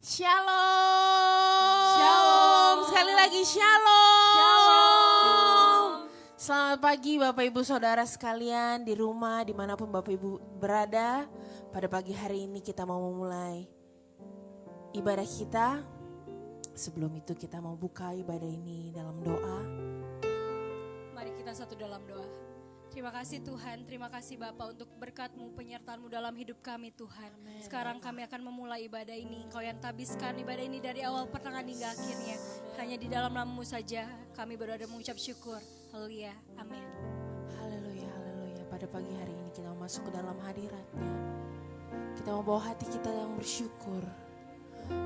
Shalom. Shalom. Sekali lagi shalom. Shalom. Selamat pagi Bapak Ibu Saudara sekalian di rumah dimanapun Bapak Ibu berada. Pada pagi hari ini kita mau memulai ibadah kita. Sebelum itu kita mau buka ibadah ini dalam doa. Mari kita satu dalam doa. Terima kasih Tuhan, terima kasih Bapa untuk berkat-Mu, penyertaan-Mu dalam hidup kami Tuhan. Sekarang kami akan memulai ibadah ini. Engkau yang tabiskan ibadah ini dari awal pertengahan hingga akhirnya. Hanya di dalam nama-Mu saja kami berada mengucap syukur. Haleluya, amin. Haleluya, haleluya. Pada pagi hari ini kita mau masuk ke dalam hadirat-Nya. Kita mau bawa hati kita yang bersyukur.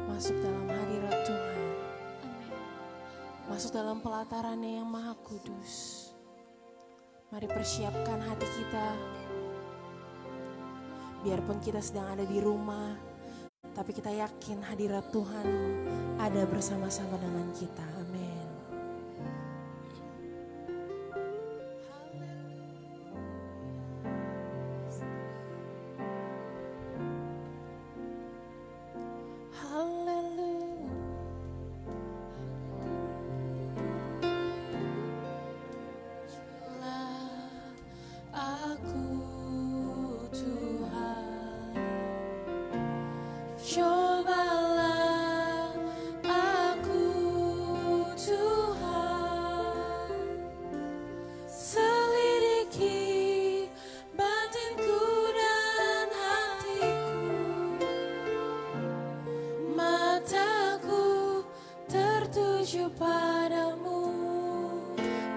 Masuk dalam hadirat Tuhan. Amin. Masuk dalam pelataran-Nya yang maha kudus. Mari persiapkan hati kita. Biarpun kita sedang ada di rumah, tapi kita yakin hadirat Tuhan ada bersama-sama dengan kita. Amin.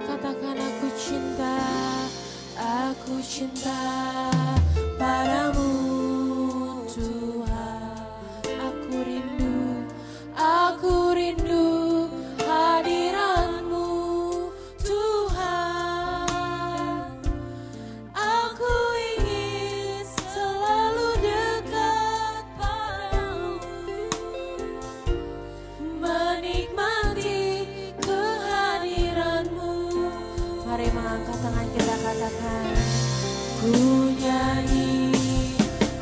Katakan aku cinta padamu Tuhan. Aku rindu hadirat-Mu Tuhan. Aku ingin selalu dekat padamu, menikmati kehadiran-Mu. Mari mengangkat tangan kita, katakan, ku nyanyi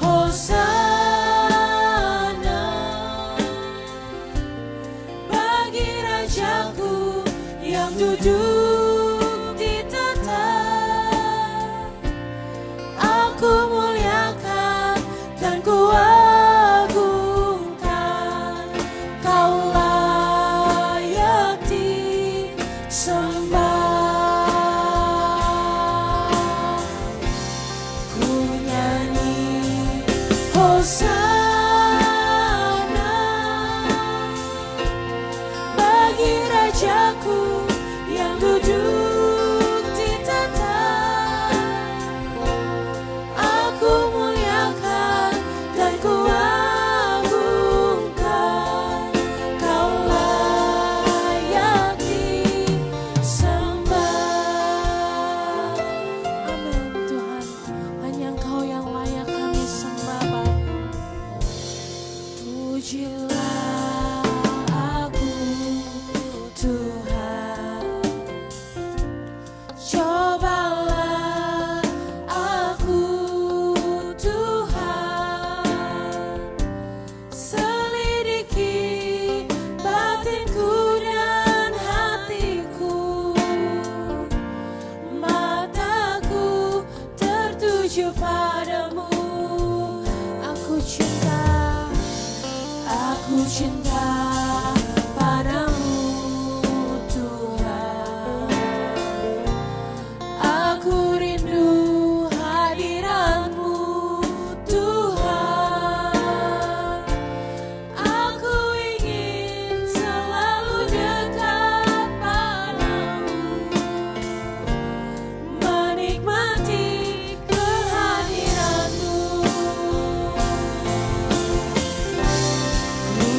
Hosana bagi Rajaku yang duduk di tahta. Aku muliakan dan ku agungkan, Kau layak disembah. Hosana bagi Rajaku yang duduk di tahta. Aku muliakan dan ku agungkan, Kau layak disembah. Amin Tuhan, hanya Engkau yang layak kami sembah Bapa. Pujilah aku Tuhan, cobalah aku Tuhan, selidiki batinku dan hatiku. Mataku tertuju padamu. Aku cinta padamu Tuhan. Aku rindu hadirat-Mu Tuhan. Aku ingin selalu dekat padamu, menikmati kehadiran-Mu. Ku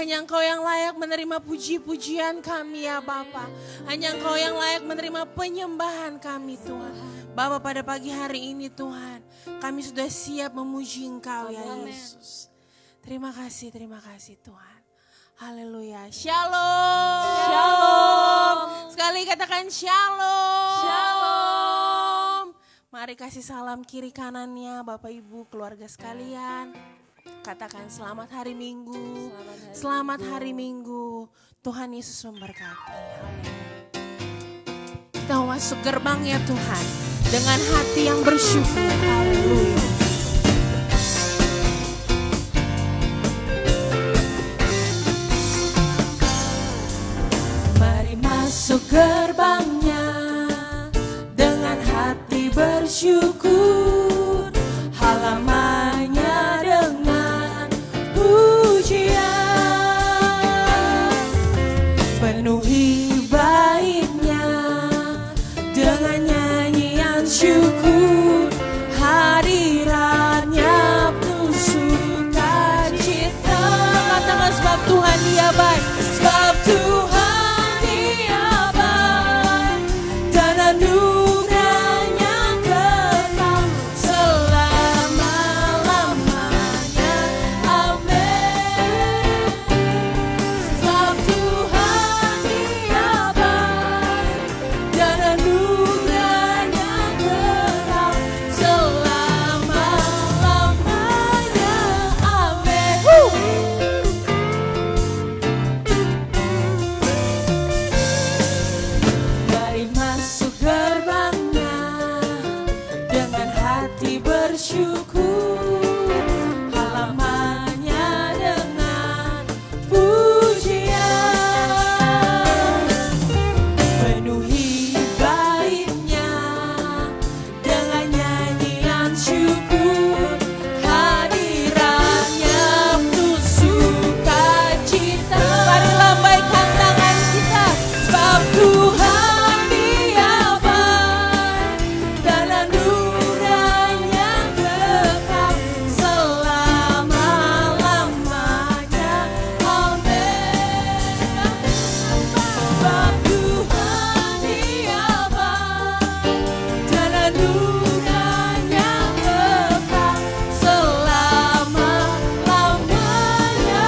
hanya Engkau yang layak menerima puji-pujian kami ya Bapa. Hanya Engkau yang layak menerima penyembahan kami Tuhan. Bapa, pada pagi hari ini Tuhan, kami sudah siap memuji Engkau ya Yesus. Terima kasih Tuhan. Haleluya. Shalom. Shalom. Sekali katakan shalom. Shalom. Mari kasih salam kiri kanannya Bapak Ibu keluarga sekalian. Katakan selamat hari Minggu. Selamat hari Minggu. Tuhan Yesus memberkati. Kita mau masuk gerbangnya Tuhan dengan hati yang bersyukur. Haleluya. Mari masuk gerbangnya dengan hati bersyukur. Halamannya dengan pujian, penuhi baitnya dengan nyanyian syukur. Hadirannya penuh sukacita. Katakan sebab Tuhan Dia baik, sebab Tuhan Dia baik, dan anugerahnya kekal selama-lamanya. Amin. Sebab Tuhan Dia baik, dan anugerahnya kekal selama-lamanya. Amin. Mari masuk gerbangnya dengan hati bersyukur. Halamannya dengan pujian, penuhi baitnya dengan nyanyian syukur. Hadirannya penuh sukacita. Mari lambaikan tangan kita, sebab Tuhan Dia baik, dan anugerahnya kekal selama-lamanya. Amin. Sebab Tuhan Dia baik, dan anugerahnya kekal selama-lamanya.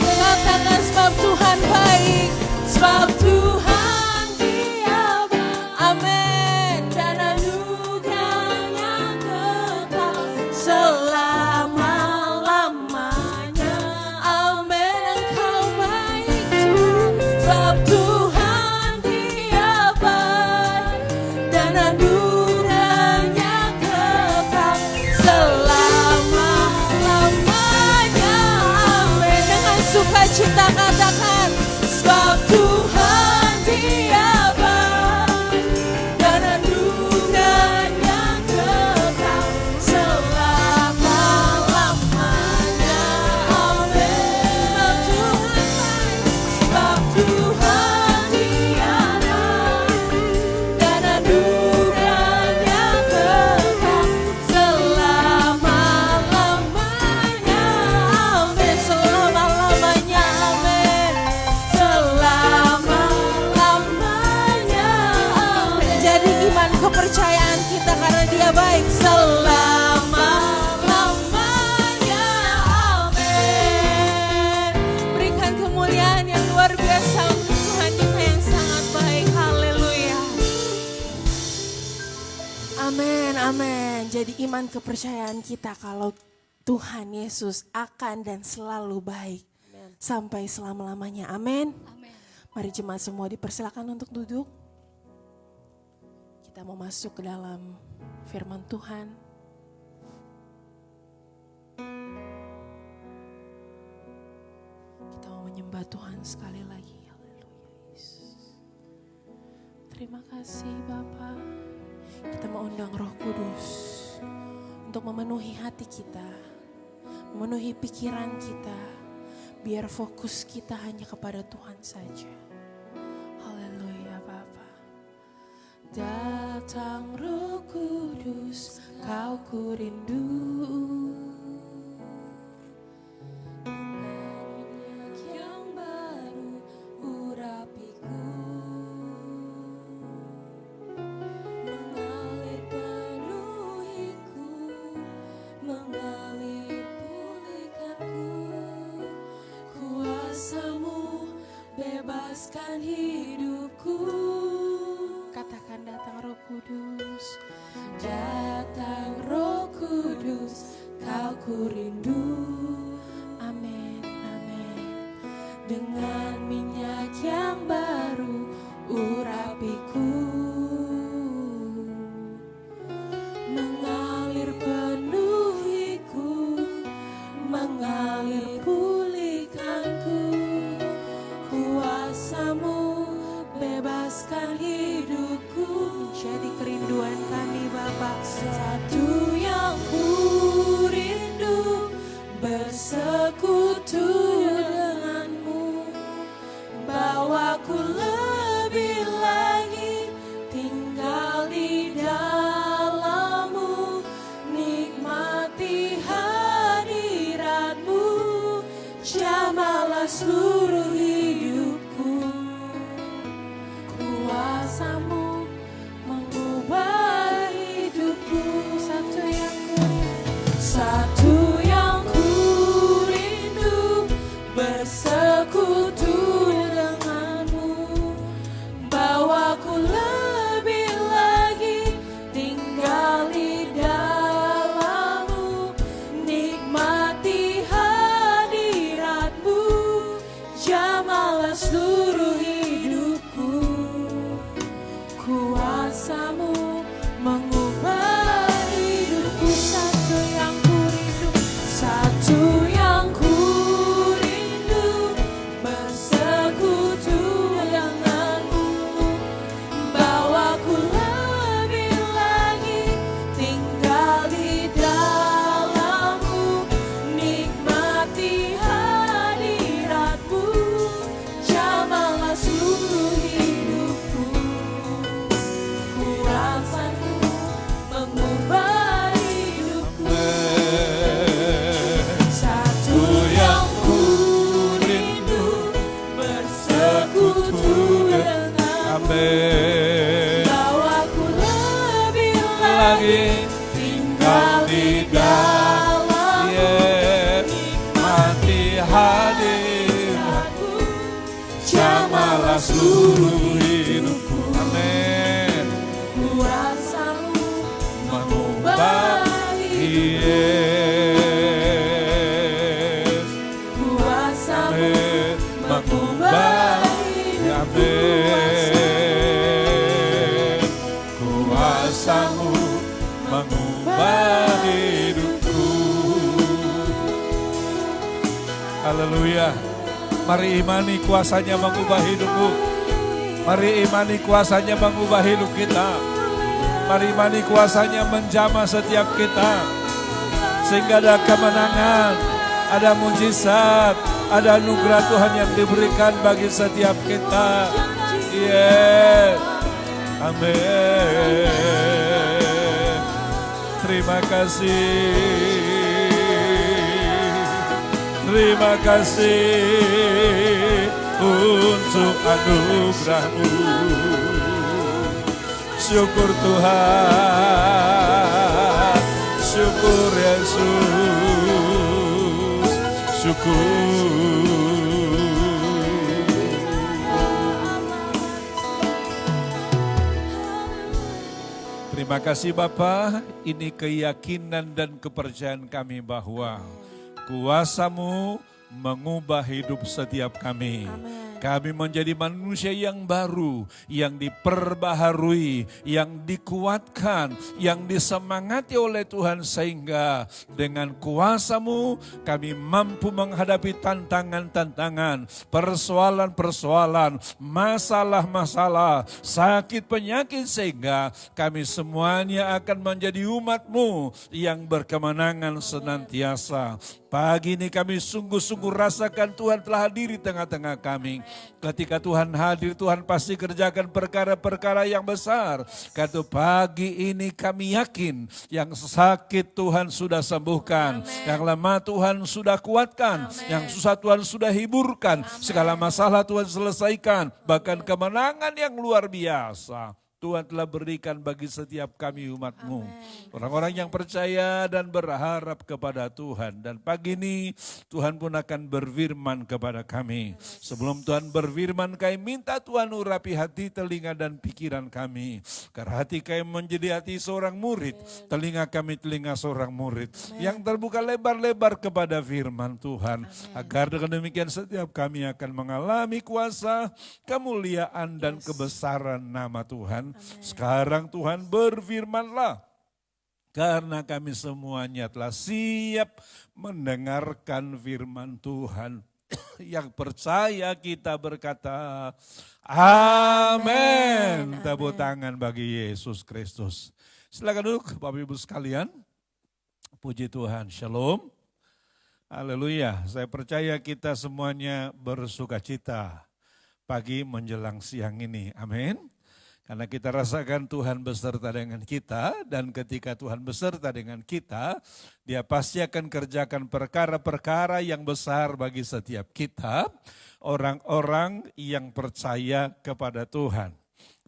Amin. Katakan sebab Tuhan baik, sebab Tuhan Dia baik. Amin. Dan anugerahnya kekal selama-lamanya. Amin. Engkau baik Tuhan, sebab Tuhan Dia baik, dan anugerahnya kekal selama-lamanya. Amin. Dengan sukacita katakan, sebab Tuhan Dia baik, dan anugerahnya kekal selama-lamanya. Amin. Sebab Tuhan Dia baik, dan anugerahnya kekal selama-lamanya. Amin. Selama-lamanya. Amin. Selama-lamanya. Amin. Jadi iman kepercayaan kita karena Dia baik selama-lamanya. Amin. Berikan kemuliaan yang luar biasa untuk Tuhan kita yang sangat baik. Haleluya. Amin, amin. Jadi iman kepercayaan kita kalau Tuhan Yesus akan dan selalu baik sampai selama-lamanya. Amin. Amin. Mari jemaat semua dipersilakan untuk duduk. Kita mau masuk ke dalam firman Tuhan. Kita mau menyembah Tuhan sekali lagi. Haleluya Yesus. Terima kasih Bapa. Kita mau undang Roh Kudus untuk memenuhi hati kita, memenuhi pikiran kita, biar fokus kita hanya kepada Tuhan saja. Haleluya Bapa. Datang Roh Kudus, Kau ku rindu. bebaskan hidupku. Katakan datang Roh Kudus, datang Roh Kudus, kau ku rindu. Amin, amin. Dengan minyak yang baru urapiku, mengalir penuhiku, mengalir pulihkanku. Kuasamu bebaskan hidupku, menjadi kerinduan kami Bapa. Satu yang ku rindu, bersekutu denganmu, bawaku lebih lagi tinggal di dalammu, nikmati hadiratmu, jamalah seluruh hidupku. Kuasamu mengubah hidupku. Satu yang ku rindu, bersekutu denganmu, bawaku lebih lagi tinggal di dalammu, nikmati hadiratmu, jamalah seluruh hidupku. Kuasamu mengubah hidupku. Satu yang ku rindu, bersekutu denganmu, bawaku lebih lagi tinggal di dalammu, nikmati hadiratmu, jamalah seluruh hidupku. Kuasamu mengubah hidupku. Satu yang ku rindu, bersekutu denganmu, bawaku lebih lagi tinggal di dalammu, nikmati hadiratmu, jamalah seluruh hidupku. Amin. Kuasamu mengubah hidupku. Kuasamu mengubah hidupku. Kuasamu mengubah hidupku. Haleluya. Mari imani kuasanya mengubah hidupmu. Mari imani kuasanya mengubah hidup kita. Mari imani kuasanya menjamah setiap kita. Sehingga ada kemenangan, ada mujizat, ada anugerah Tuhan yang diberikan bagi setiap kita. Yes. Amin. Terima kasih. Terima kasih untuk anugerah-Mu. Syukur Tuhan, syukur Yesus, syukur. Terima kasih Bapa, ini keyakinan dan kepercayaan kami bahwa kuasa-Mu mengubah hidup setiap kami. Amen. Kami menjadi manusia yang baru, yang diperbaharui, yang dikuatkan, yang disemangati oleh Tuhan sehingga dengan kuasa-Mu kami mampu menghadapi tantangan-tantangan, persoalan-persoalan, masalah-masalah, sakit penyakit sehingga kami semuanya akan menjadi umat-Mu yang berkemenangan senantiasa. Pagi ini kami sungguh-sungguh rasakan Tuhan telah hadir di tengah-tengah kami. Ketika Tuhan hadir, Tuhan pasti kerjakan perkara-perkara yang besar. Karena pagi ini kami yakin yang sakit Tuhan sudah sembuhkan. Amen. Yang lemah Tuhan sudah kuatkan. Amen. Yang susah Tuhan sudah hiburkan. Amen. Segala masalah Tuhan selesaikan. Bahkan kemenangan yang luar biasa Tuhan telah berikan bagi setiap kami umat-Mu. Orang-orang yang percaya dan berharap kepada Tuhan. Dan pagi ini Tuhan pun akan berfirman kepada kami. Sebelum Tuhan berfirman, kami minta Tuhan urapi hati, telinga dan pikiran kami. Karena hati kami menjadi hati seorang murid, telinga kami telinga seorang murid. Yang terbuka lebar-lebar kepada firman Tuhan. Agar dengan demikian setiap kami akan mengalami kuasa, kemuliaan dan kebesaran nama Tuhan. Sekarang Tuhan berfirmanlah, karena kami semuanya telah siap mendengarkan firman Tuhan. Yang percaya kita berkata, amin. Tepuk tangan bagi Yesus Kristus. Silakan duduk Bapak Ibu sekalian. Puji Tuhan, shalom. Haleluya, saya percaya kita semuanya bersuka cita pagi menjelang siang ini, amin. Karena kita rasakan Tuhan beserta dengan kita, dan ketika Tuhan beserta dengan kita, Dia pasti akan kerjakan perkara-perkara yang besar bagi setiap kita, orang-orang yang percaya kepada Tuhan.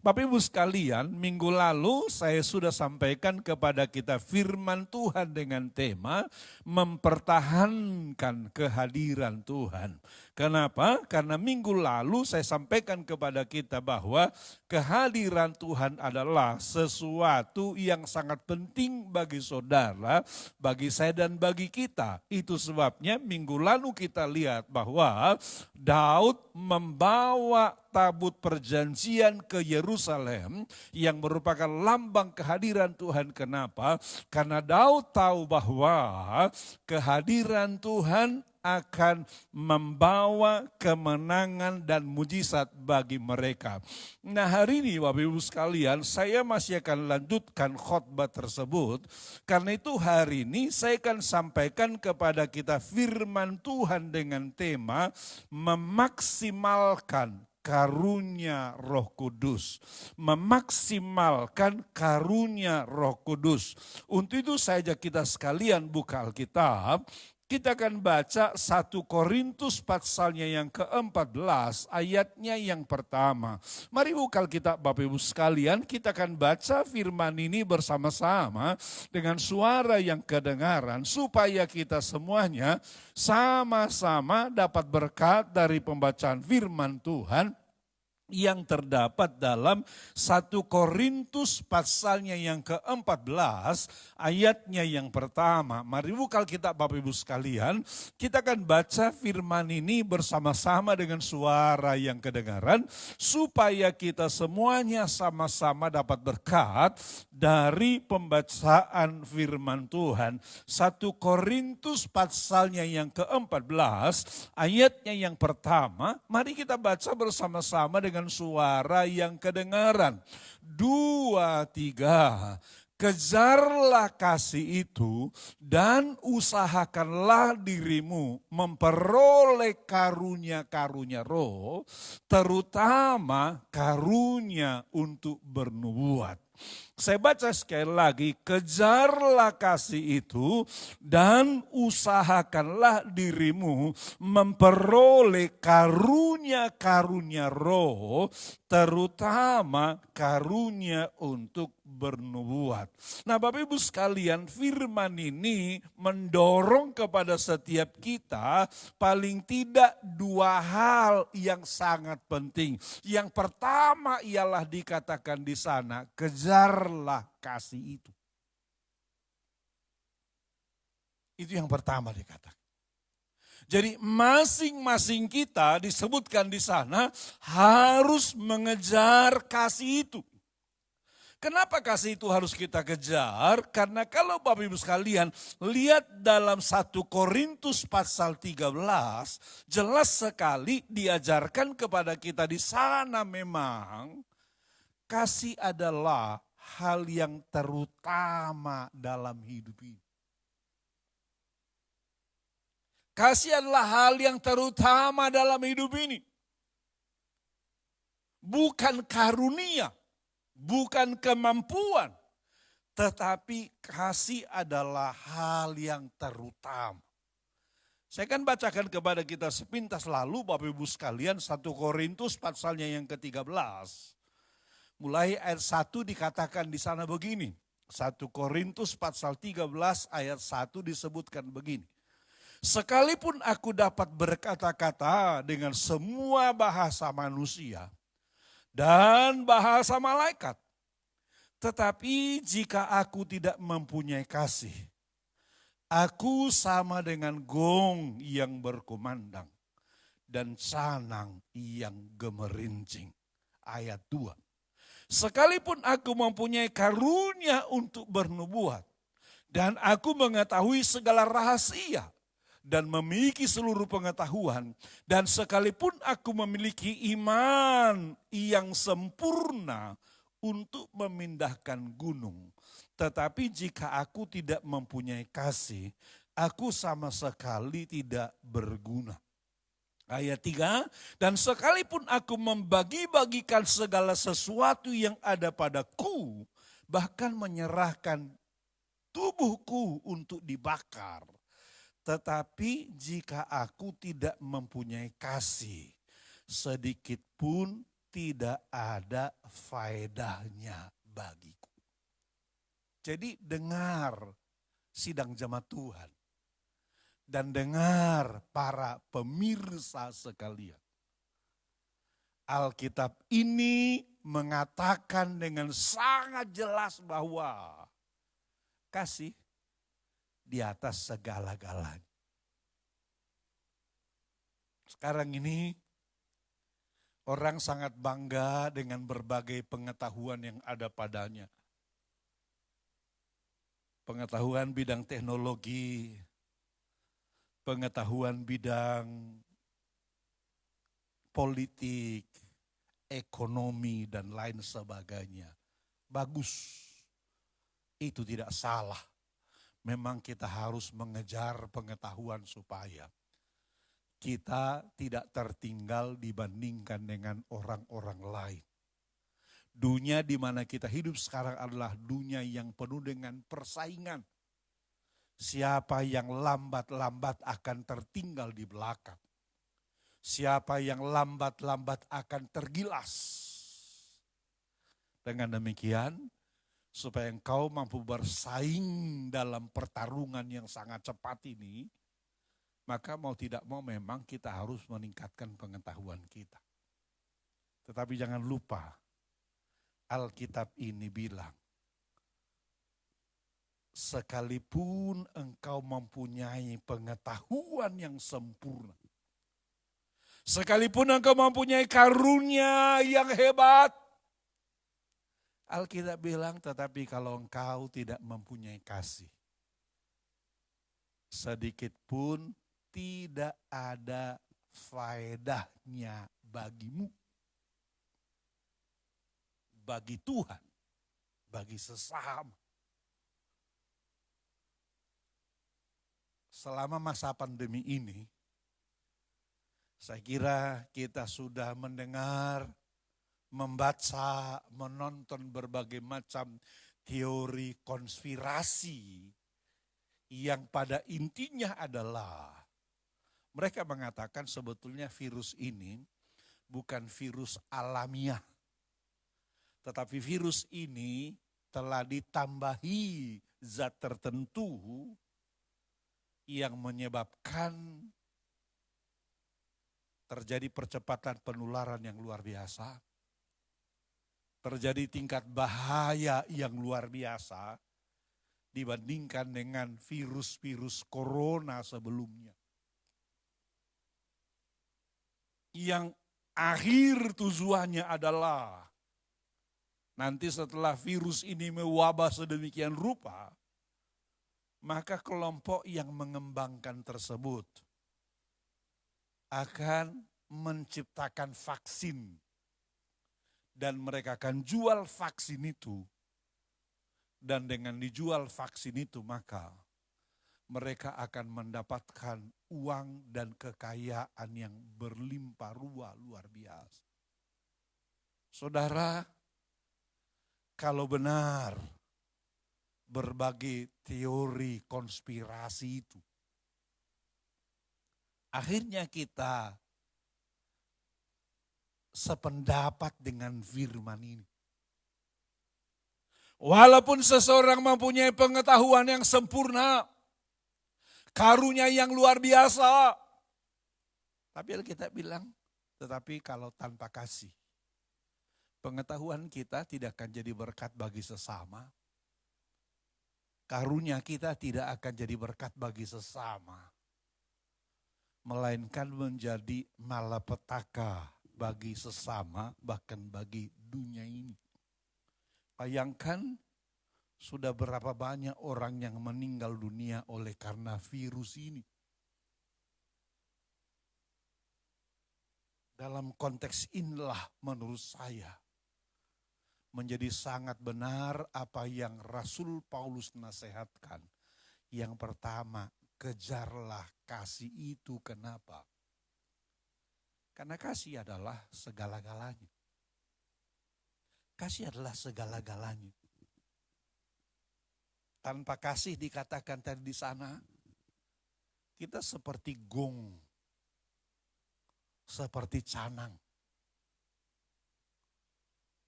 Bapak Ibu sekalian, minggu lalu saya sudah sampaikan kepada kita firman Tuhan dengan tema mempertahankan kehadiran Tuhan. Kenapa? Karena minggu lalu saya sampaikan kepada kita bahwa kehadiran Tuhan adalah sesuatu yang sangat penting bagi saudara, bagi saya dan bagi kita. Itu sebabnya minggu lalu kita lihat bahwa Daud membawa tabut perjanjian ke Yerusalem yang merupakan lambang kehadiran Tuhan. Kenapa? Karena Daud tahu bahwa kehadiran Tuhan akan membawa kemenangan dan mujizat bagi mereka. Nah, hari ini Bapak Ibu sekalian, saya masih akan lanjutkan khotbah tersebut. Karena itu hari ini saya akan sampaikan kepada kita firman Tuhan dengan tema memaksimalkan karunia Roh Kudus. Memaksimalkan karunia Roh Kudus. Untuk itu saya ajak kita sekalian buka Alkitab. Kita akan baca 1 Korintus pasalnya yang ke-14 ayatnya yang pertama. Mari buka Alkitab Bapak Ibu sekalian, kita akan baca firman ini bersama-sama dengan suara yang kedengaran supaya kita semuanya sama-sama dapat berkat dari pembacaan firman Tuhan yang terdapat dalam 1 Korintus pasalnya yang ke-14 ayatnya yang pertama. Mari buka Alkitab Bapak Ibu sekalian, kita akan baca firman ini bersama-sama dengan suara yang kedengaran supaya kita semuanya sama-sama dapat berkat dari pembacaan firman Tuhan. 1 Korintus pasalnya yang ke-14 ayatnya yang pertama, mari kita baca bersama-sama dengan suara yang kedengaran. 2, 3. Kejarlah kasih itu dan usahakanlah dirimu memperoleh karunia-karunia roh, terutama karunia untuk bernubuat. Saya baca sekali lagi, kejarlah kasih itu dan usahakanlah dirimu memperoleh karunia-karunia roh, terutama karunia untuk bernubuat. Nah Bapak Ibu sekalian, firman ini mendorong kepada setiap kita paling tidak 2 hal yang sangat penting. Yang pertama ialah dikatakan di sana, kejarlah kasih itu. Itu yang pertama dikatakan. Jadi masing-masing kita disebutkan di sana harus mengejar kasih itu. Kenapa kasih itu harus kita kejar? Karena kalau Bapak Ibu sekalian lihat dalam 1 Korintus pasal 13, jelas sekali diajarkan kepada kita di sana memang kasih adalah hal yang terutama dalam hidup ini. Kasih adalah hal yang terutama dalam hidup ini. Bukan karunia. Bukan kemampuan, tetapi kasih adalah hal yang terutama. Saya akan bacakan kepada kita sepintas lalu Bapak Ibu sekalian 1 Korintus pasalnya yang ke-13. Mulai ayat 1 dikatakan di sana begini. 1 Korintus pasal 13 ayat 1 disebutkan begini. Sekalipun aku dapat berkata-kata dengan semua bahasa manusia dan bahasa malaikat, tetapi jika aku tidak mempunyai kasih, aku sama dengan gong yang berkumandang dan canang yang gemerincing. Ayat 2. Sekalipun aku mempunyai karunia untuk bernubuat, dan aku mengetahui segala rahasia, dan memiliki seluruh pengetahuan, dan sekalipun aku memiliki iman yang sempurna untuk memindahkan gunung, tetapi jika aku tidak mempunyai kasih, aku sama sekali tidak berguna. Ayat 3, dan sekalipun aku membagi-bagikan segala sesuatu yang ada padaku, bahkan menyerahkan tubuhku untuk dibakar, tetapi jika aku tidak mempunyai kasih, sedikit pun tidak ada faedahnya bagiku. Jadi dengar sidang jemaat Tuhan. Dan dengar para pemirsa sekalian. Alkitab ini mengatakan dengan sangat jelas bahwa kasih di atas segala-galanya. Sekarang ini orang sangat bangga dengan berbagai pengetahuan yang ada padanya. Pengetahuan bidang teknologi, pengetahuan bidang politik, ekonomi, dan lain sebagainya. Bagus, itu tidak salah. Memang kita harus mengejar pengetahuan supaya kita tidak tertinggal dibandingkan dengan orang-orang lain. Dunia di mana kita hidup sekarang adalah dunia yang penuh dengan persaingan. Siapa yang lambat-lambat akan tertinggal di belakang. Siapa yang lambat-lambat akan tergilas. Dengan demikian, supaya engkau mampu bersaing dalam pertarungan yang sangat cepat ini, maka mau tidak mau memang kita harus meningkatkan pengetahuan kita. Tetapi jangan lupa, Alkitab ini bilang, sekalipun engkau mempunyai pengetahuan yang sempurna, sekalipun engkau mempunyai karunia yang hebat, Alkitab bilang, tetapi kalau engkau tidak mempunyai kasih, sedikit pun tidak ada faedahnya bagimu, bagi Tuhan, bagi sesama. Selama masa pandemi ini, saya kira kita sudah mendengar, membaca, menonton berbagai macam teori konspirasi yang pada intinya adalah mereka mengatakan sebetulnya virus ini bukan virus alamiah, tetapi virus ini telah ditambahi zat tertentu yang menyebabkan terjadi percepatan penularan yang luar biasa, terjadi tingkat bahaya yang luar biasa dibandingkan dengan virus-virus corona sebelumnya. Yang akhir tujuannya adalah nanti setelah virus ini mewabah sedemikian rupa, maka kelompok yang mengembangkan tersebut akan menciptakan vaksin. Dan mereka akan jual vaksin itu. Dan dengan dijual vaksin itu maka mereka akan mendapatkan uang dan kekayaan yang berlimpah ruah luar biasa. Saudara, kalau benar berbagai teori konspirasi itu, akhirnya kita sependapat dengan firman ini. Walaupun seseorang mempunyai pengetahuan yang sempurna, karunia yang luar biasa. Tapi Alkitab bilang, tetapi kalau tanpa kasih, pengetahuan kita tidak akan jadi berkat bagi sesama. Karunia kita tidak akan jadi berkat bagi sesama. Melainkan menjadi malapetaka bagi sesama, bahkan bagi dunia ini. Bayangkan sudah berapa banyak orang yang meninggal dunia oleh karena virus ini. Dalam konteks inilah menurut saya menjadi sangat benar apa yang Rasul Paulus nasihatkan. Yang pertama, kejarlah kasih itu. Kenapa? Karena kasih adalah segala-galanya. Kasih adalah segala-galanya. Tanpa kasih dikatakan tadi di sana, kita seperti gong, seperti canang.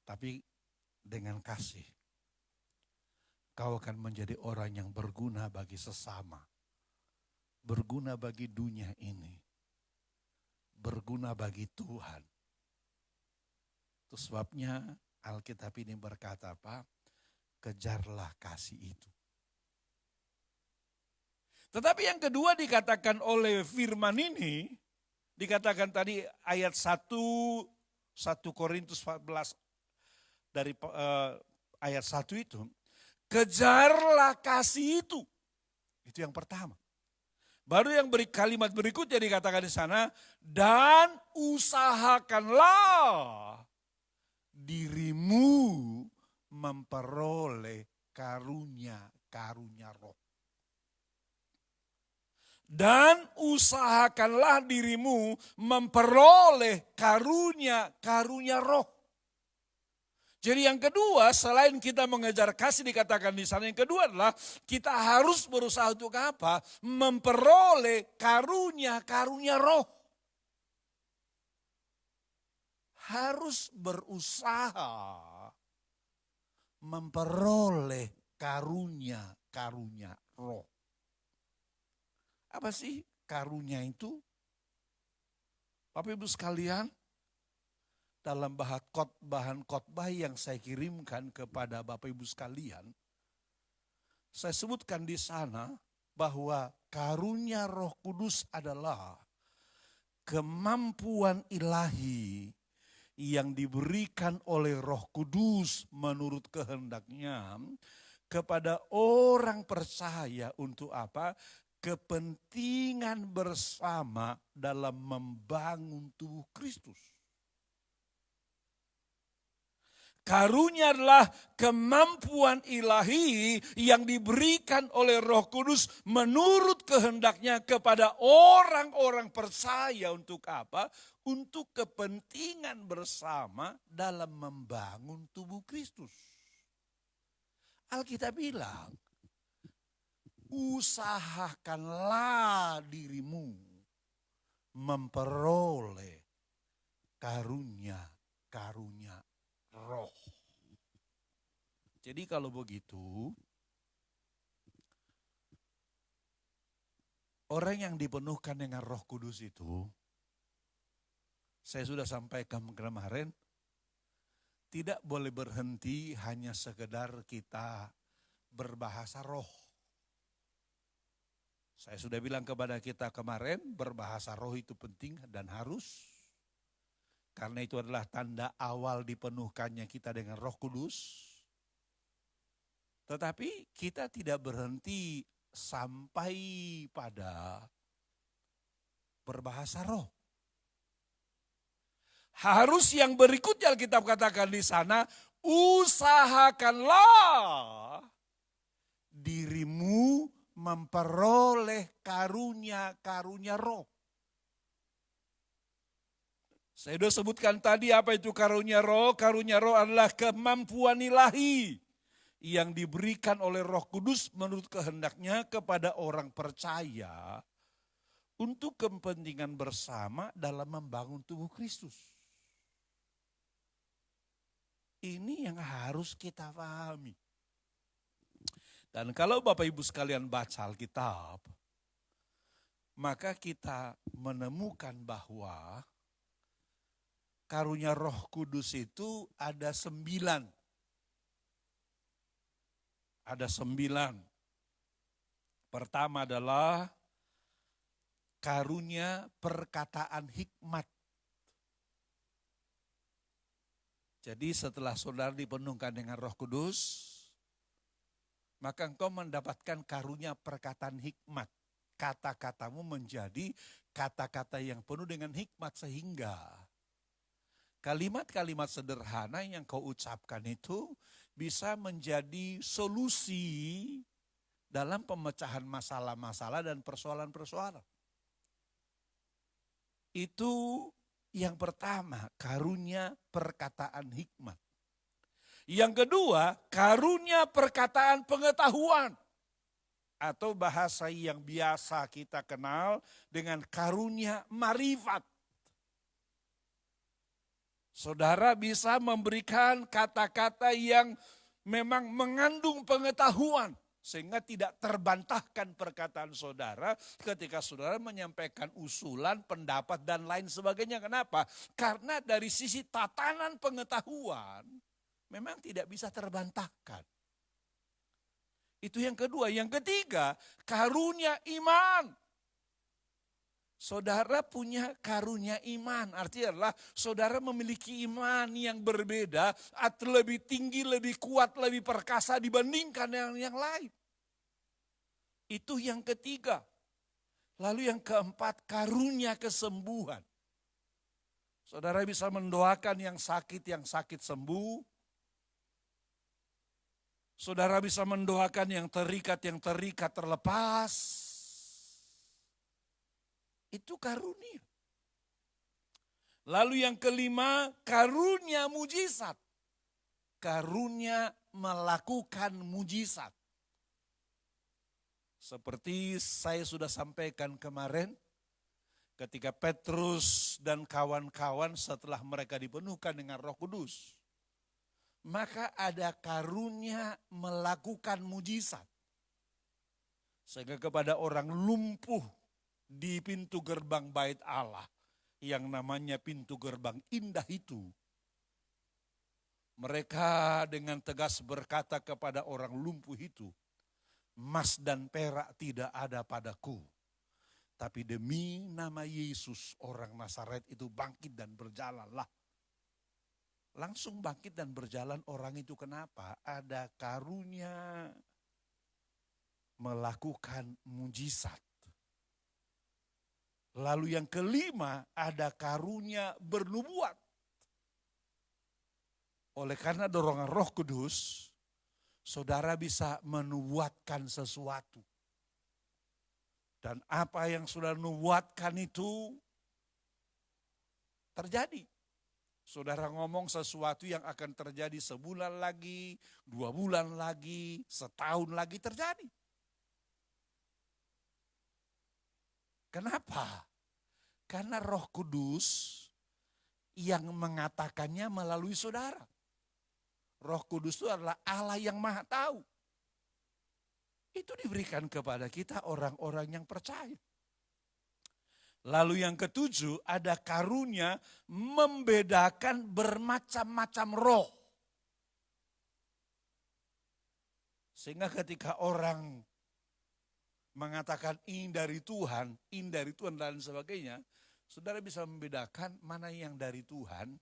Tapi dengan kasih, kau akan menjadi orang yang berguna bagi sesama, berguna bagi dunia ini, berguna bagi Tuhan. Itu sebabnya Alkitab ini berkata apa? Kejarlah kasih itu. Tetapi yang kedua dikatakan oleh firman ini, dikatakan tadi ayat 1 Korintus 14 dari ayat 1 itu, kejarlah kasih itu. Itu yang pertama. Baru yang kalimat berikutnya dikatakan di sana, dan usahakanlah dirimu memperoleh karunia roh. Dan usahakanlah dirimu memperoleh karunia roh. Jadi yang kedua, selain kita mengejar kasih dikatakan di sana, yang kedua adalah kita harus berusaha untuk apa? Memperoleh karunia roh. Harus berusaha memperoleh karunia roh. Apa sih karunia itu? Bapak Ibu sekalian, dalam bahan khotbah yang saya kirimkan kepada Bapak Ibu sekalian, saya sebutkan di sana bahwa karunia Roh Kudus adalah kemampuan ilahi yang diberikan oleh Roh Kudus menurut kehendaknya kepada orang percaya untuk apa? Kepentingan bersama dalam membangun tubuh Kristus. Karunia adalah kemampuan ilahi yang diberikan oleh Roh Kudus menurut kehendaknya kepada orang-orang percaya untuk apa? Untuk kepentingan bersama dalam membangun tubuh Kristus. Alkitab bilang, usahakanlah dirimu memperoleh karunia roh. Jadi kalau begitu, orang yang dipenuhkan dengan Roh Kudus itu, saya sudah sampaikan kemarin, tidak boleh berhenti hanya sekedar kita berbahasa roh. Saya sudah bilang kepada kita kemarin, berbahasa roh itu penting dan harus. Karena itu adalah tanda awal dipenuhkannya kita dengan Roh Kudus. Tetapi kita tidak berhenti sampai pada berbahasa roh. Harus yang berikutnya Alkitab katakan di sana, usahakanlah dirimu memperoleh karunia roh. Saya sudah sebutkan tadi apa itu karunia roh. Karunia roh adalah kemampuan ilahi yang diberikan oleh Roh Kudus menurut kehendaknya kepada orang percaya untuk kepentingan bersama dalam membangun tubuh Kristus. Ini yang harus kita pahami. Dan kalau Bapak Ibu sekalian baca Alkitab, maka kita menemukan bahwa karunia Roh Kudus itu ada 9. Ada 9. Pertama adalah karunia perkataan hikmat. Jadi setelah saudara dipenuhkan dengan Roh Kudus, maka engkau mendapatkan karunia perkataan hikmat. Kata-katamu menjadi kata-kata yang penuh dengan hikmat, sehingga kalimat-kalimat sederhana yang kau ucapkan itu bisa menjadi solusi dalam pemecahan masalah-masalah dan persoalan-persoalan. Itu yang pertama, karunia perkataan hikmat. Yang kedua, karunia perkataan pengetahuan. Atau bahasa yang biasa kita kenal dengan karunia marifat. Saudara bisa memberikan kata-kata yang memang mengandung pengetahuan. Sehingga tidak terbantahkan perkataan saudara ketika saudara menyampaikan usulan, pendapat, dan lain sebagainya. Kenapa? Karena dari sisi tatanan pengetahuan, memang tidak bisa terbantahkan. Itu yang kedua. Yang ketiga, karunia iman. Saudara punya karunia iman. Artinya adalah saudara memiliki iman yang berbeda, atau lebih tinggi, lebih kuat, lebih perkasa dibandingkan yang lain. Itu yang ketiga. Lalu yang keempat, karunia kesembuhan. Saudara bisa mendoakan yang sakit sembuh. Saudara bisa mendoakan yang terikat terlepas. Itu karunia. Lalu yang kelima, karunia mujizat. Karunia melakukan mujizat. Seperti saya sudah sampaikan kemarin, ketika Petrus dan kawan-kawan setelah mereka dipenuhkan dengan Roh Kudus, maka ada karunia melakukan mujizat. Sehingga kepada orang lumpuh di pintu gerbang bait Allah, yang namanya pintu gerbang indah itu, mereka dengan tegas berkata kepada orang lumpuh itu, "Emas dan perak tidak ada padaku, tapi demi nama Yesus orang Nazaret itu bangkit dan berjalanlah." Langsung bangkit dan berjalan orang itu. Kenapa? Ada karunia melakukan mujizat. Lalu yang kelima, ada karunia bernubuat. Oleh karena dorongan Roh Kudus, saudara bisa menubuatkan sesuatu. Dan apa yang sudah nubuatkan itu terjadi. Saudara ngomong sesuatu yang akan terjadi sebulan lagi, 2 bulan lagi, setahun lagi terjadi. Kenapa? Karena Roh Kudus yang mengatakannya melalui saudara. Roh Kudus itu adalah Allah yang Maha Tahu. Itu diberikan kepada kita orang-orang yang percaya. Lalu yang ketujuh, ada karunia membedakan bermacam-macam roh. Sehingga ketika orang mengatakan ini dari Tuhan dan sebagainya, saudara bisa membedakan mana yang dari Tuhan,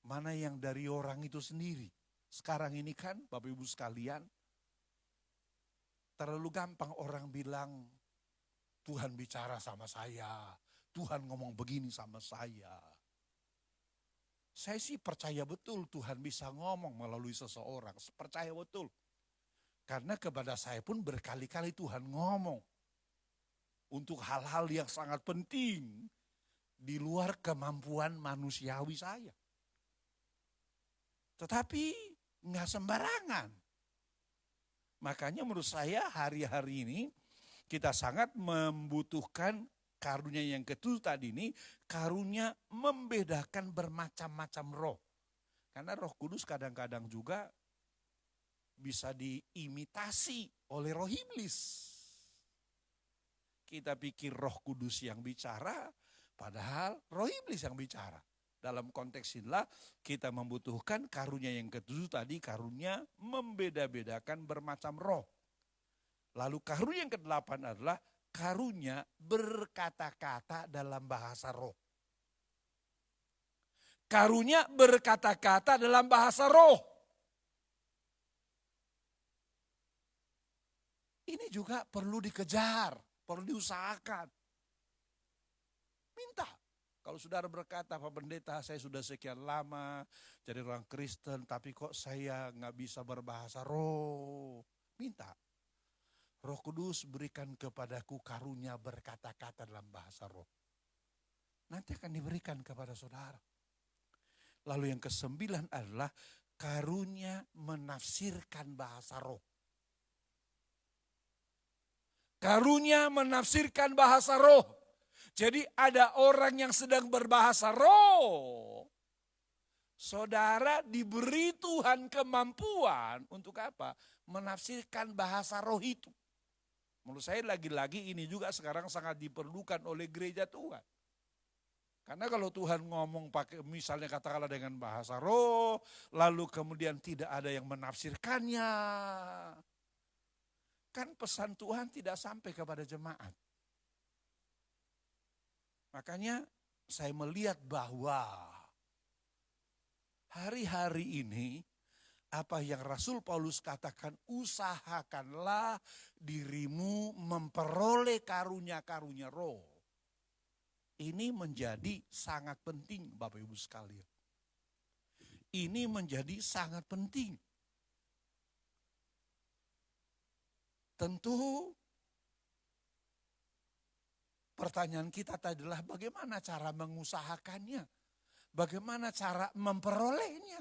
mana yang dari orang itu sendiri. Sekarang ini kan Bapak Ibu sekalian, terlalu gampang orang bilang, Tuhan bicara sama saya, Tuhan ngomong begini sama saya. Saya sih percaya betul Tuhan bisa ngomong melalui seseorang, percaya betul. Karena kepada saya pun berkali-kali Tuhan ngomong untuk hal-hal yang sangat penting di luar kemampuan manusiawi saya. Tetapi nggak sembarangan. Makanya menurut saya hari-hari ini kita sangat membutuhkan karunia yang ketujuh tadi ini, karunia membedakan bermacam-macam roh. Karena Roh Kudus kadang-kadang juga bisa diimitasi oleh roh iblis. Kita pikir Roh Kudus yang bicara, padahal roh iblis yang bicara. Dalam konteks inilah kita membutuhkan karunia yang ketujuh tadi, karunia membeda-bedakan bermacam roh. Lalu karunia yang kedelapan adalah karunia berkata-kata dalam bahasa roh. Karunia berkata-kata dalam bahasa roh. Ini juga perlu dikejar, perlu diusahakan. Minta. Kalau saudara berkata, Pak Pendeta, saya sudah sekian lama jadi orang Kristen, tapi kok saya nggak bisa berbahasa roh. Minta. Roh Kudus berikan kepadaku karunia berkata-kata dalam bahasa roh. Nanti akan diberikan kepada saudara. Lalu yang ke-9 adalah karunia menafsirkan bahasa roh. Karunia menafsirkan bahasa roh. Jadi ada orang yang sedang berbahasa roh. Saudara diberi Tuhan kemampuan untuk apa? Menafsirkan bahasa roh itu. Menurut saya lagi-lagi ini juga sekarang sangat diperlukan oleh gereja Tuhan. Karena kalau Tuhan ngomong pakai misalnya katakanlah dengan bahasa roh, lalu kemudian tidak ada yang menafsirkannya. Kan pesan Tuhan tidak sampai kepada jemaat. Makanya saya melihat bahwa hari-hari ini apa yang Rasul Paulus katakan, usahakanlah dirimu memperoleh karunia-karunia roh. Ini menjadi sangat penting Bapak Ibu sekalian. Ini menjadi sangat penting. Tentu pertanyaan kita adalah bagaimana cara mengusahakannya? Bagaimana cara memperolehnya?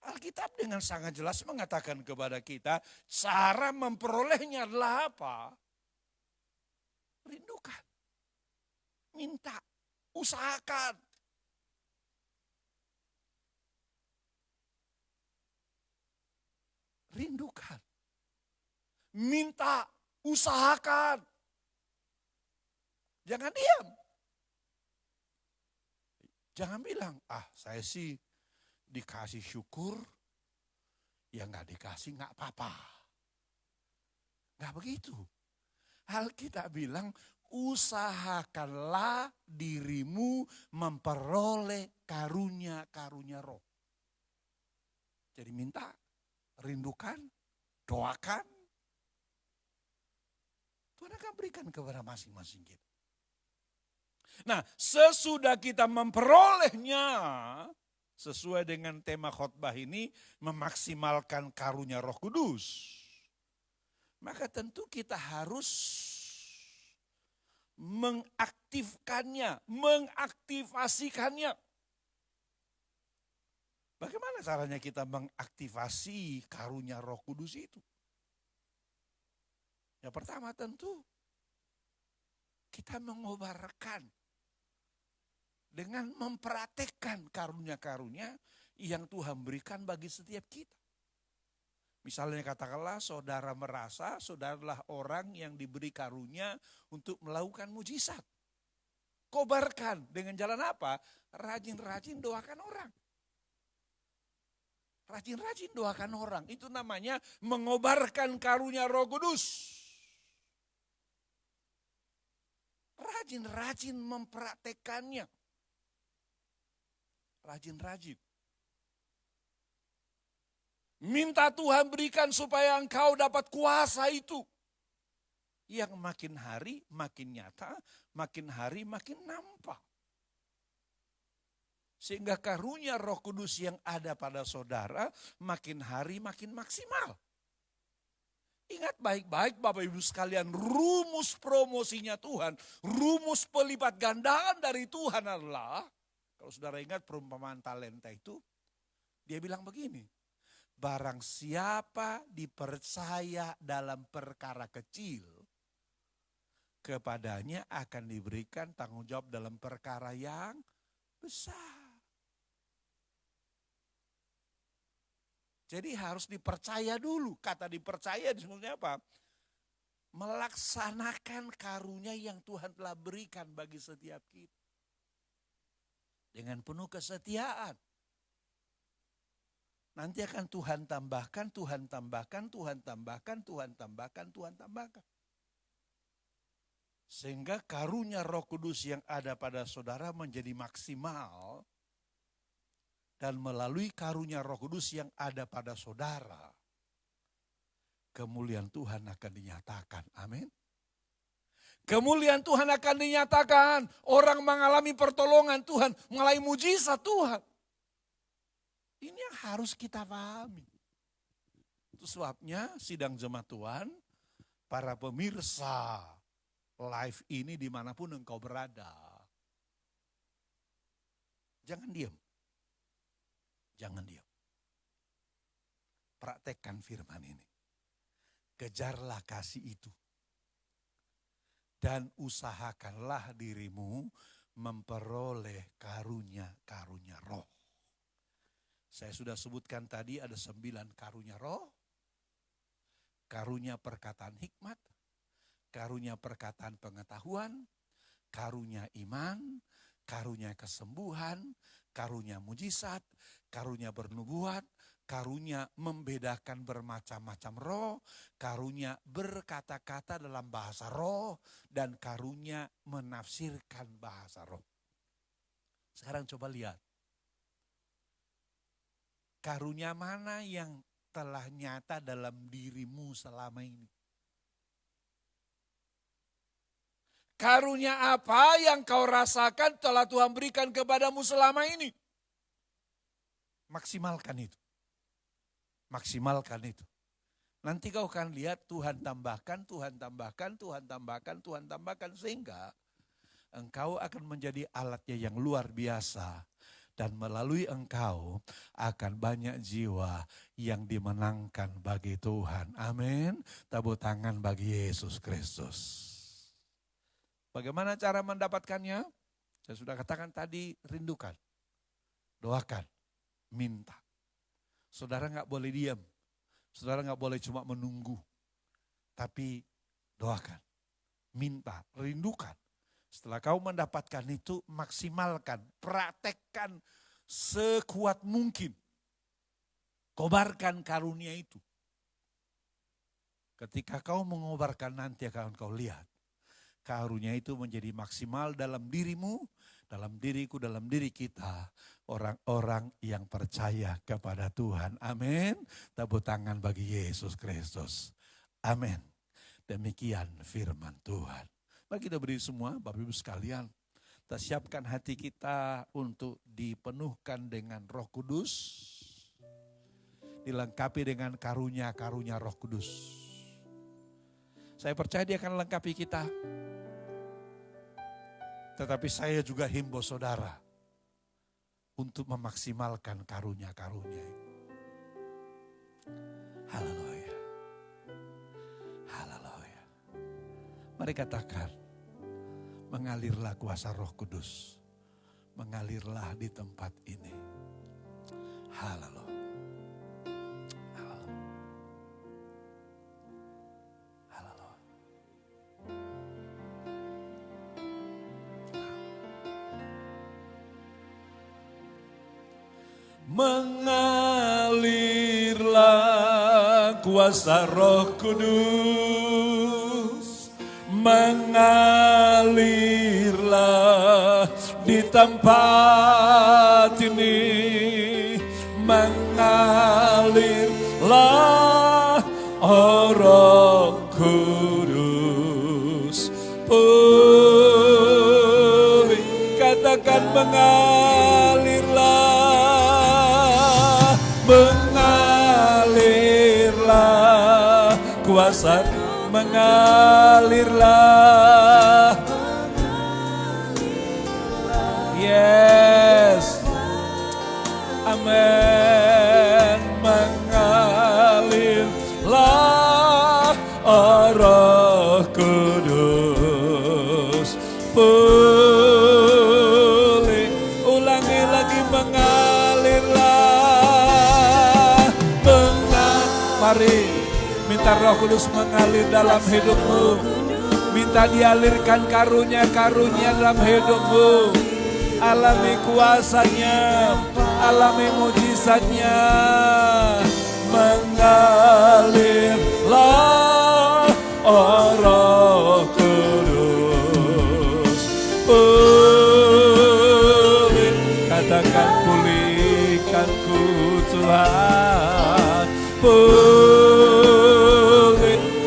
Alkitab dengan sangat jelas mengatakan kepada kita, cara memperolehnya adalah apa? Rindukan. Minta, usahakan. Rindukan. Minta, usahakan. Jangan diam. Jangan bilang, saya sih dikasih syukur, ya nggak dikasih nggak apa-apa. Nggak begitu. Alkitab bilang, usahakanlah dirimu memperoleh karunia-karunia roh. Jadi minta, rindukan, doakan. Tuhan akan berikan kepada masing-masing kita. Nah, sesudah kita memperolehnya, sesuai dengan tema khotbah ini, memaksimalkan karunia Roh Kudus. Maka tentu kita harus mengaktifkannya, mengaktifasikannya. Bagaimana caranya kita mengaktifasi karunia Roh Kudus itu? Yang pertama tentu kita mengobarkan dengan mempraktekkan karunia-karunia yang Tuhan berikan bagi setiap kita. Misalnya katakanlah saudara merasa saudara adalah orang yang diberi karunia untuk melakukan mujizat. Kobarkan dengan jalan apa? Rajin-rajin doakan orang. Rajin-rajin doakan orang. Itu namanya mengobarkan karunia Roh Kudus. Rajin-rajin mempraktekannya. Rajin-rajin. Minta Tuhan berikan supaya engkau dapat kuasa itu. Yang makin hari makin nyata, makin hari makin nampak. Sehingga karunia Roh Kudus yang ada pada saudara makin hari makin maksimal. Ingat baik-baik Bapak Ibu sekalian, rumus promosinya Tuhan, rumus pelipat gandaan dari Tuhan adalah, kalau saudara ingat perumpamaan talenta itu, dia bilang begini, barang siapa dipercaya dalam perkara kecil, kepadanya akan diberikan tanggung jawab dalam perkara yang besar. Jadi harus dipercaya dulu. Kata dipercaya sebenarnya apa? Melaksanakan karunia yang Tuhan telah berikan bagi setiap kita. Dengan penuh kesetiaan. Nanti akan Tuhan tambahkan, Tuhan tambahkan, Tuhan tambahkan, Tuhan tambahkan, Tuhan tambahkan. Sehingga karunia Roh Kudus yang ada pada saudara menjadi maksimal. Dan melalui karunia Roh Kudus yang ada pada saudara, kemuliaan Tuhan akan dinyatakan. Amin. Kemuliaan Tuhan akan dinyatakan. Orang mengalami pertolongan Tuhan, mengalami mujizat Tuhan. Ini yang harus kita pahami. Itu sebabnya sidang jemaat Tuhan, para pemirsa live ini dimanapun engkau berada. Jangan diam. Jangan diam. Praktekkan firman ini. Kejarlah kasih itu. Dan usahakanlah dirimu memperoleh karunia-karunia roh. Saya sudah sebutkan tadi ada 9 karunia roh. Karunia perkataan hikmat. Karunia perkataan pengetahuan. Karunia iman. Karunia kesembuhan. Karunia mujizat, karunia bernubuat, karunia membedakan bermacam-macam roh, karunia berkata-kata dalam bahasa roh, dan karunia menafsirkan bahasa roh. Sekarang coba lihat. Karunia mana yang telah nyata dalam dirimu selama ini? Karunia apa yang kau rasakan telah Tuhan berikan kepadamu selama ini? Maksimalkan itu. Maksimalkan itu. Nanti kau akan lihat Tuhan tambahkan, Tuhan tambahkan, Tuhan tambahkan, Tuhan tambahkan. Sehingga engkau akan menjadi alatnya yang luar biasa. Dan melalui engkau akan banyak jiwa yang dimenangkan bagi Tuhan. Amin. Tepuk tangan bagi Yesus Kristus. Bagaimana cara mendapatkannya? Saya sudah katakan tadi, rindukan, doakan, minta. Saudara nggak boleh diam, saudara nggak boleh cuma menunggu, tapi doakan, minta, rindukan. Setelah kau mendapatkan itu, maksimalkan, praktekkan sekuat mungkin. Kobarkan karunia itu. Ketika kau mengobarkan nanti akan kau lihat. Karunia itu menjadi maksimal dalam dirimu, dalam diriku, dalam diri kita. Orang-orang yang percaya kepada Tuhan. Amin. Tepuk tangan bagi Yesus Kristus. Amin. Demikian firman Tuhan. Mari kita berdiri semua, Bapak Ibu sekalian. Kita siapkan hati kita untuk dipenuhkan dengan Roh Kudus. Dilengkapi dengan karunia-karunia Roh Kudus. Saya percaya dia akan lengkapi kita. Tetapi saya juga himbau saudara untuk memaksimalkan karunia-karunia itu. Haleluya. Haleluya. Mari katakan, mengalirlah kuasa Roh Kudus. Mengalirlah di tempat ini. Haleluya. Mengalirlah kuasa Roh Kudus, mengalirlah di tempat ini, mengalirlah Roh Kudus, pulih, katakan mengalirlah. Mengalirlah kuasa, mengalirlah. Yes. Amin. Mengalirlah Roh Kudus. Pulih, ulangi lagi mengalirlah. mari. Minta Roh Kudus mengalir dalam hidupmu. Minta dialirkan karunia-karunia dalam hidupmu. Alami kuasanya, alami mujizatnya. Mengalirlah Roh Kudus. Katakan pulihkanku Tuhan.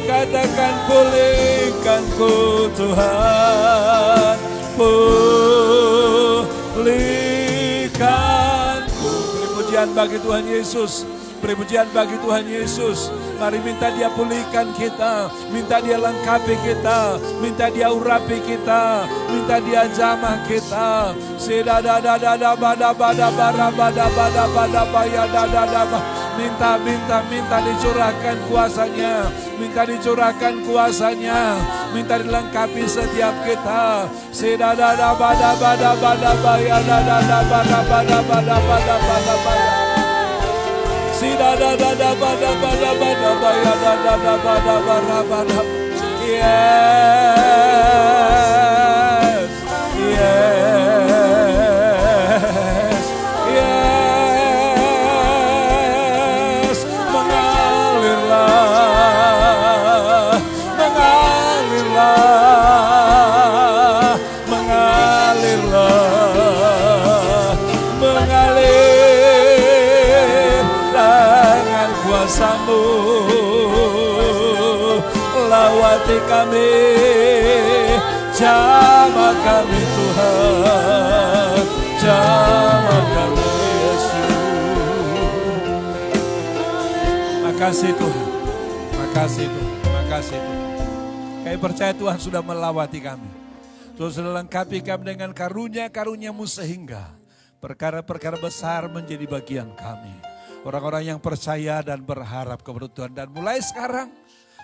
Katakan pulihkanku Tuhan. Pulihkanku. Beri pujian bagi Tuhan Yesus. Beri pujian bagi Tuhan Yesus. Mari minta Dia pulihkan kita, minta Dia lengkapi kita, minta Dia urapi kita, minta Dia jamah kita. Minta dicurahkan kuasanya, minta dicurahkan kuasanya, minta dilengkapi setiap kita. Yes, yes, yes. Mengalirlah, mengalirlah, mengalirlah, mengalir dengan kuasa-Mu. Lawati kami, jamah kami Tuhan, jamah kami Yesus. Makasih Tuhan, makasih Tuhan, makasih Tuhan. Kami percaya Tuhan sudah melawati kami. Tuhan sudah lengkapi kami dengan karunia-karunia-Mu sehingga perkara-perkara besar menjadi bagian kami. Orang-orang yang percaya dan berharap kepada Tuhan. Dan mulai sekarang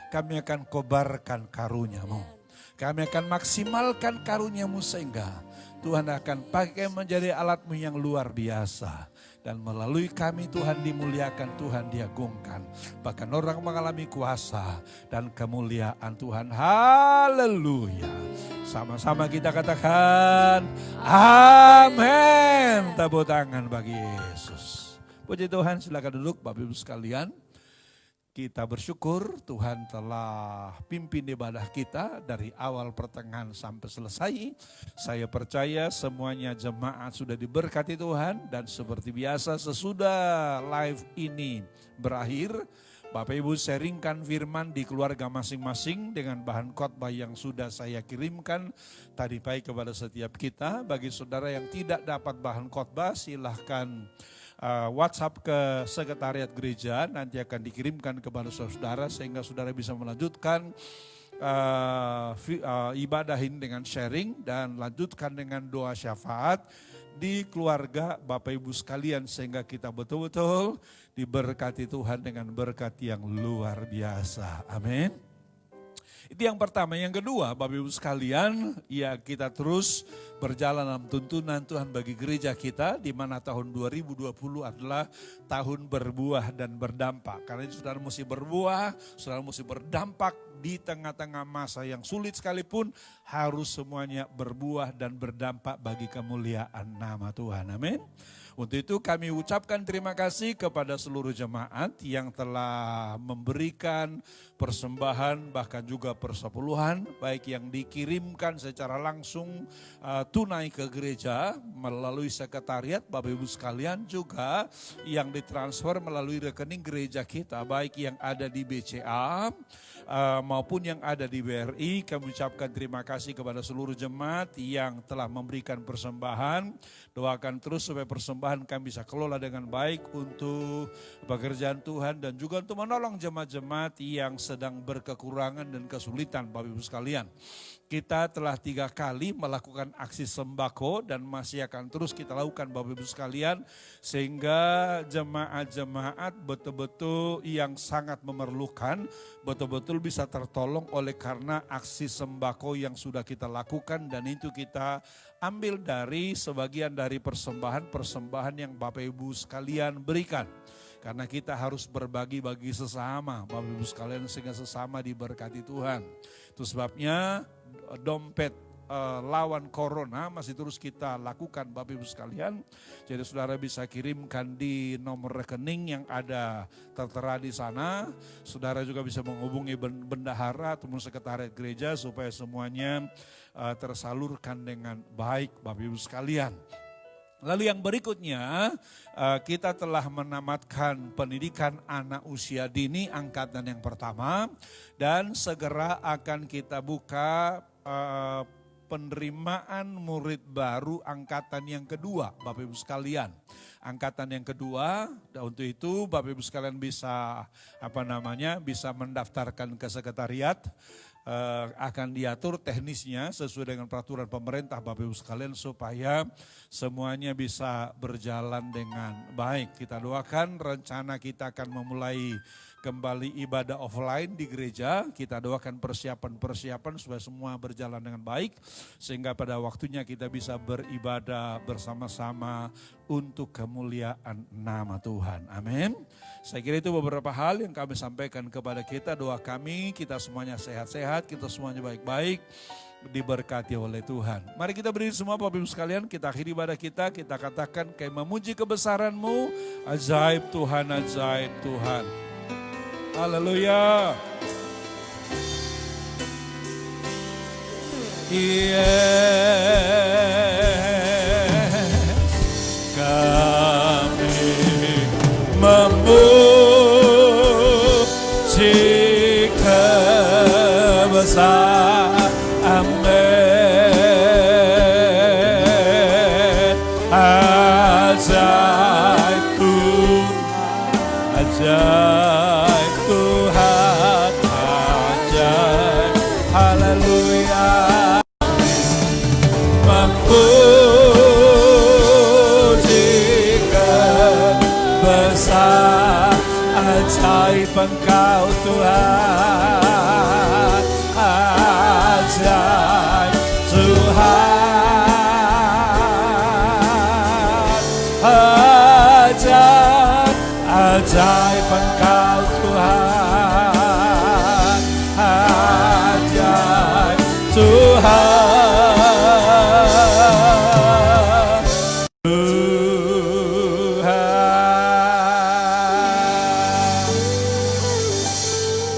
kami akan kobarkan karunia-Mu. Kami akan maksimalkan karunia-Mu sehingga Tuhan akan pakai menjadi alat-Mu yang luar biasa. Dan melalui kami Tuhan dimuliakan, Tuhan diagungkan. Bahkan orang mengalami kuasa dan kemuliaan Tuhan. Haleluya. Sama-sama kita katakan amin. Tepuk tangan bagi Yesus. Puji Tuhan, silakan duduk Bapak Ibu sekalian. Kita bersyukur Tuhan telah pimpin ibadah kita dari awal pertengahan sampai selesai. Saya percaya semuanya jemaat sudah diberkati Tuhan. Dan seperti biasa sesudah live ini berakhir, Bapak Ibu sharingkan firman di keluarga masing-masing dengan bahan khotbah yang sudah saya kirimkan tadi pagi kepada setiap kita. Bagi saudara yang tidak dapat bahan khotbah silahkan WhatsApp ke sekretariat gereja, nanti akan dikirimkan kepada saudara sehingga saudara bisa melanjutkan ibadah ini dengan sharing dan lanjutkan dengan doa syafaat di keluarga Bapak Ibu sekalian sehingga kita betul-betul diberkati Tuhan dengan berkat yang luar biasa. Amin. Itu yang pertama. Yang kedua, Bapak Ibu sekalian, ya kita terus berjalan dalam tuntunan Tuhan bagi gereja kita, di mana tahun 2020 adalah tahun berbuah dan berdampak. Karena itu saudara mesti berbuah, saudara mesti berdampak di tengah-tengah masa yang sulit sekalipun, harus semuanya berbuah dan berdampak bagi kemuliaan nama Tuhan. Amin. Untuk itu kami ucapkan terima kasih kepada seluruh jemaat yang telah memberikan persembahan bahkan juga persepuluhan, baik yang dikirimkan secara langsung tunai ke gereja melalui sekretariat Bapak Ibu sekalian, juga yang ditransfer melalui rekening gereja kita, baik yang ada di BCA maupun yang ada di BRI. Kami ucapkan terima kasih kepada seluruh jemaat yang telah memberikan persembahan. Doakan terus supaya persembahan kami bisa kelola dengan baik untuk pekerjaan Tuhan dan juga untuk menolong jemaat-jemaat yang sedang berkekurangan dan kesulitan. Bapak Ibu sekalian, kita telah 3 kali melakukan aksi sembako dan masih akan terus kita lakukan Bapak Ibu sekalian, sehingga jemaat-jemaat betul-betul yang sangat memerlukan betul-betul bisa tertolong oleh karena aksi sembako yang sudah kita lakukan, dan itu kita ambil dari sebagian dari persembahan yang Bapak Ibu sekalian berikan. Karena kita harus berbagi-bagi sesama, Bapak Ibu sekalian, sehingga sesama diberkati Tuhan. Itu sebabnya dompet lawan corona masih terus kita lakukan, Bapak Ibu sekalian. Jadi saudara bisa kirimkan di nomor rekening yang ada tertera di sana. Saudara juga bisa menghubungi bendahara ataupun sekretariat gereja supaya semuanya tersalurkan dengan baik, Bapak Ibu sekalian. Lalu yang berikutnya, kita telah menamatkan pendidikan anak usia dini angkatan yang pertama, dan segera akan kita buka penerimaan murid baru angkatan yang kedua, Bapak Ibu sekalian. Angkatan yang kedua, dan untuk itu Bapak Ibu sekalian bisa bisa mendaftarkan ke sekretariat. Akan diatur teknisnya sesuai dengan peraturan pemerintah, Bapak Ibu sekalian, supaya semuanya bisa berjalan dengan baik. Kita doakan rencana kita akan memulai kembali ibadah offline di gereja. Kita doakan persiapan supaya semua berjalan dengan baik, sehingga pada waktunya kita bisa beribadah bersama-sama untuk kemuliaan nama Tuhan. Amin. Saya kira itu beberapa hal yang kami sampaikan kepada kita. Doa kami, kita semuanya sehat-sehat, kita semuanya baik-baik, diberkati oleh Tuhan. Mari kita berdiri semua, Bapak Ibu sekalian, kita akhiri ibadah kita katakan, kayak memuji kebesaran-Mu, ajaib Tuhan, ajaib Tuhan. Haleluya. Yes, kami memuji kebesaran. Amin. Ajaib Tuhan, ajaib Tuhan, ajaib. Haleluya. Memuji kebesaran, ajaib Engkau Tuhan, ajaib Tuhan, ajaib Engkau Tuhan, ajaib Tuhan.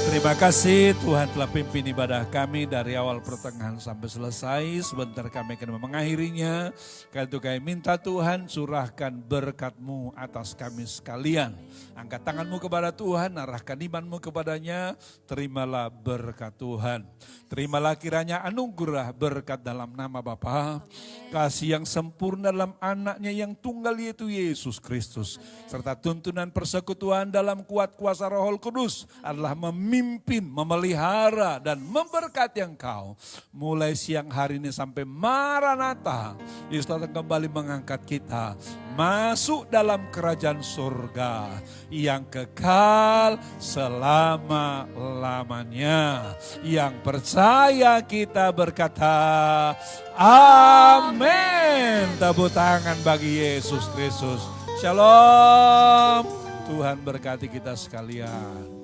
Terima kasih Tuhan telah pimpin ibadah kami dari awal pertengahan sampai selesai. Sebentar kami akan mengakhirinya. Karena itu kami minta Tuhan curahkan berkat-Mu atas kami sekalian. Angkat tangan-Mu kepada Tuhan, arahkan iman-Mu kepadanya. Terimalah berkat Tuhan. Terimalah kiranya anugerah berkat dalam nama Bapa, kasih yang sempurna dalam anaknya yang tunggal yaitu Yesus Kristus, serta tuntunan persekutuan dalam kuat kuasa Roh Kudus adalah memimpin, memelihara dan memberkati engkau mulai siang hari ini sampai Maranatha. Yesus datang kembali mengangkat kita masuk dalam kerajaan surga yang kekal selama-lamanya. Yang percaya kita berkata amin. Tepuk tangan bagi Yesus Kristus. Shalom. Tuhan berkati kita sekalian.